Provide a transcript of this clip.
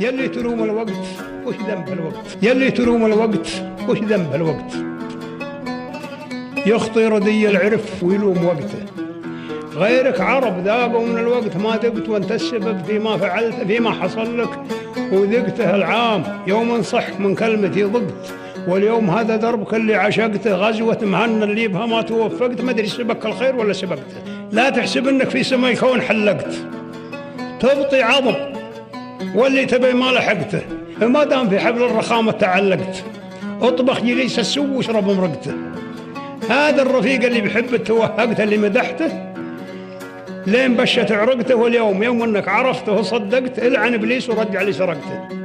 يلي تلوم الوقت وش ذنب الوقت، يلي تلوم الوقت وش ذنب الوقت. يخطي ردي العرف ويلوم وقته، غيرك عرب ذاقوا من الوقت ما ذقت، وانت السبب فيما فعلت فيما حصل لك وذقته العام. يوم صح من كلمتي ضقت، واليوم هذا دربك اللي عشقته. غزوة مهنا اللي بها ما توفقت، ما ادري سبك الخير ولا سبقته. لا تحسب انك في سما الكون حلقت، تبطي عظم واللي تبي ما لحقته. ما دام في حبل الرخامة تعلقت، اطبخ جليس السو واشرب مرقته. هذا الرفيق اللي بحب توهقته، اللي مدحته لين بشت عرقته. واليوم يوم انك عرفته وصدقت، العن ابليس ورجع لي سرقته.